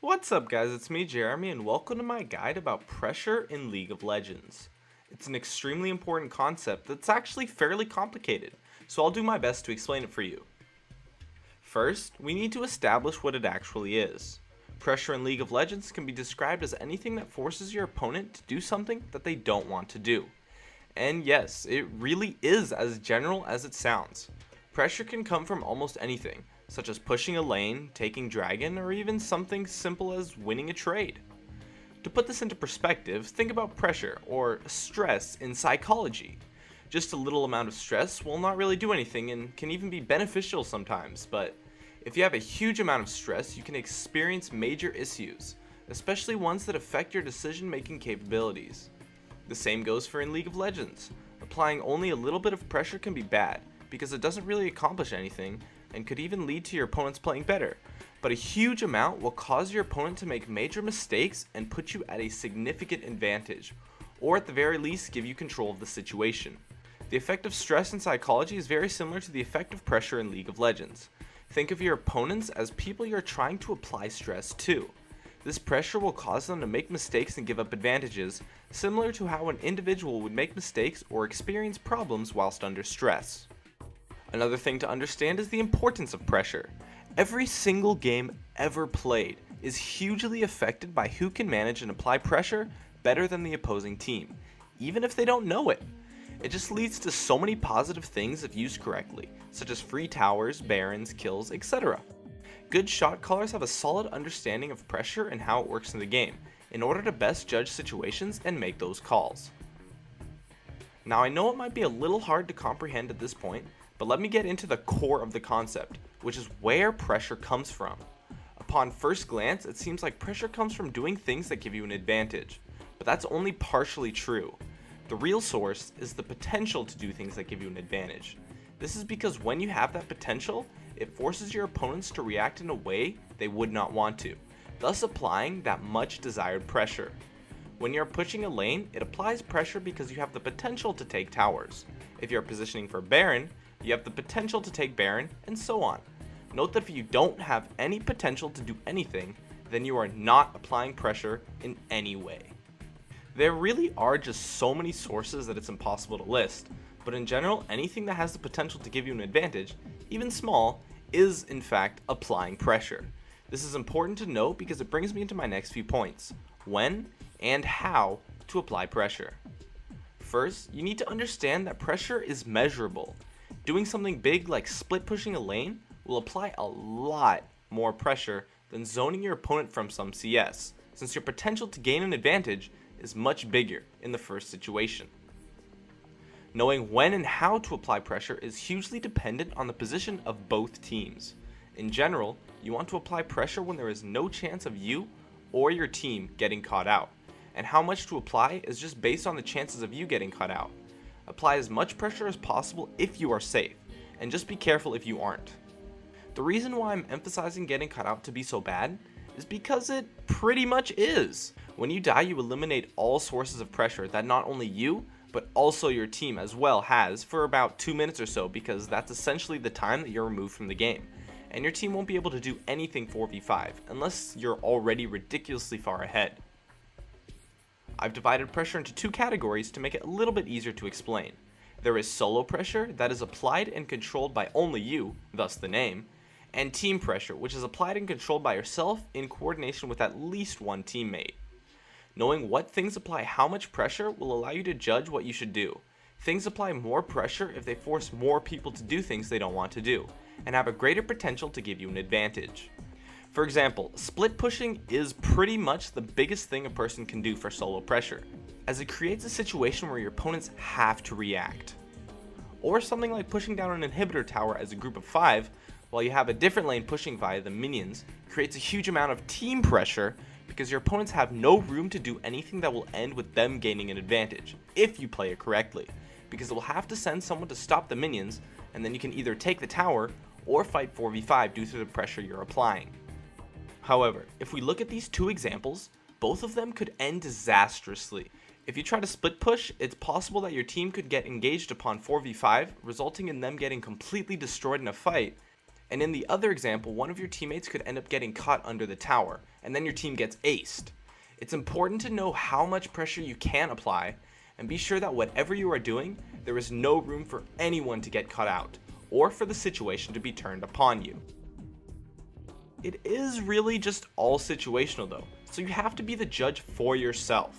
What's up guys, it's me Jeremy and welcome to my guide about pressure in League of Legends. It's an extremely important concept that's actually fairly complicated, so I'll do my best to explain it for you. First, we need to establish what it actually is. Pressure in League of Legends can be described as anything that forces your opponent to do something that they don't want to do. And yes, it really is as general as it sounds. Pressure can come from almost anything, such as pushing a lane, taking dragon, or even something simple as winning a trade. To put this into perspective, think about pressure, or stress, in psychology. Just a little amount of stress will not really do anything and can even be beneficial sometimes, but if you have a huge amount of stress, you can experience major issues, especially ones that affect your decision-making capabilities. The same goes for in League of Legends. Applying only a little bit of pressure can be bad, because it doesn't really accomplish anything, and could even lead to your opponents playing better, but a huge amount will cause your opponent to make major mistakes and put you at a significant advantage, or at the very least give you control of the situation. The effect of stress in psychology is very similar to the effect of pressure in League of Legends. Think of your opponents as people you're trying to apply stress to. This pressure will cause them to make mistakes and give up advantages, similar to how an individual would make mistakes or experience problems whilst under stress. Another thing to understand is the importance of pressure. Every single game ever played is hugely affected by who can manage and apply pressure better than the opposing team, even if they don't know it. It just leads to so many positive things if used correctly, such as free towers, barons, kills, etc. Good shot callers have a solid understanding of pressure and how it works in the game, in order to best judge situations and make those calls. Now I know it might be a little hard to comprehend at this point, but let me get into the core of the concept, which is where pressure comes from. Upon first glance, it seems like pressure comes from doing things that give you an advantage, but that's only partially true. The real source is the potential to do things that give you an advantage. This is because when you have that potential, it forces your opponents to react in a way they would not want to, thus applying that much desired pressure. When you're pushing a lane, it applies pressure because you have the potential to take towers. If you're positioning for Baron, you have the potential to take Baron, and so on. Note that if you don't have any potential to do anything, then you are not applying pressure in any way. There really are just so many sources that it's impossible to list, but in general, anything that has the potential to give you an advantage, even small, is in fact applying pressure. This is important to note because it brings me into my next few points: when and how to apply pressure. First, you need to understand that pressure is measurable. Doing something big like split pushing a lane will apply a lot more pressure than zoning your opponent from some CS, since your potential to gain an advantage is much bigger in the first situation. Knowing when and how to apply pressure is hugely dependent on the position of both teams. In general, you want to apply pressure when there is no chance of you or your team getting caught out, and how much to apply is just based on the chances of you getting caught out. Apply as much pressure as possible if you are safe, and just be careful if you aren't. The reason why I'm emphasizing getting caught out to be so bad is because it pretty much is. When you die, you eliminate all sources of pressure that not only you, but also your team as well has for about 2 minutes or so, because that's essentially the time that you're removed from the game. And your team won't be able to do anything 4v5 unless you're already ridiculously far ahead. I've divided pressure into two categories to make it a little bit easier to explain. There is solo pressure that is applied and controlled by only you, thus the name, and team pressure, which is applied and controlled by yourself in coordination with at least one teammate. Knowing what things apply how much pressure will allow you to judge what you should do. Things apply more pressure if they force more people to do things they don't want to do, and have a greater potential to give you an advantage. For example, split pushing is pretty much the biggest thing a person can do for solo pressure, as it creates a situation where your opponents have to react. Or something like pushing down an inhibitor tower as a group of 5, while you have a different lane pushing via the minions, creates a huge amount of team pressure because your opponents have no room to do anything that will end with them gaining an advantage, if you play it correctly, because it will have to send someone to stop the minions, and then you can either take the tower or fight 4v5 due to the pressure you're applying. However, if we look at these two examples, both of them could end disastrously. If you try to split push, it's possible that your team could get engaged upon 4v5, resulting in them getting completely destroyed in a fight, And in the other example, one of your teammates could end up getting caught under the tower, and then your team gets aced. It's important to know how much pressure you can apply, and be sure that whatever you are doing, there is no room for anyone to get caught out, or for the situation to be turned upon you. It is really just all situational though, so you have to be the judge for yourself.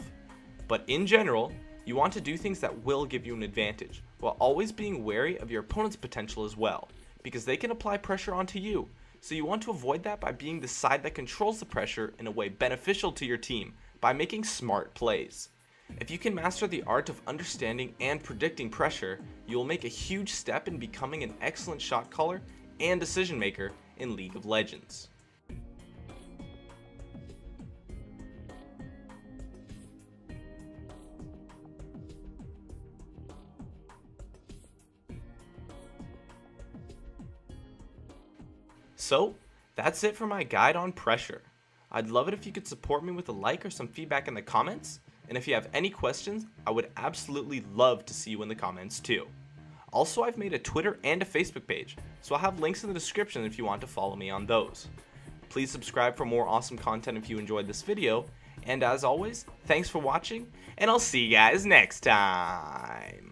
But in general, you want to do things that will give you an advantage, while always being wary of your opponent's potential as well, because they can apply pressure onto you, so you want to avoid that by being the side that controls the pressure in a way beneficial to your team by making smart plays. If you can master the art of understanding and predicting pressure, you will make a huge step in becoming an excellent shot caller and decision maker in League of Legends. So, that's it for my guide on pressure. I'd love it if you could support me with a like or some feedback in the comments, and if you have any questions, I would absolutely love to see you in the comments too. Also, I've made a Twitter and a Facebook page, so I'll have links in the description if you want to follow me on those. Please subscribe for more awesome content if you enjoyed this video, and as always, thanks for watching, and I'll see you guys next time.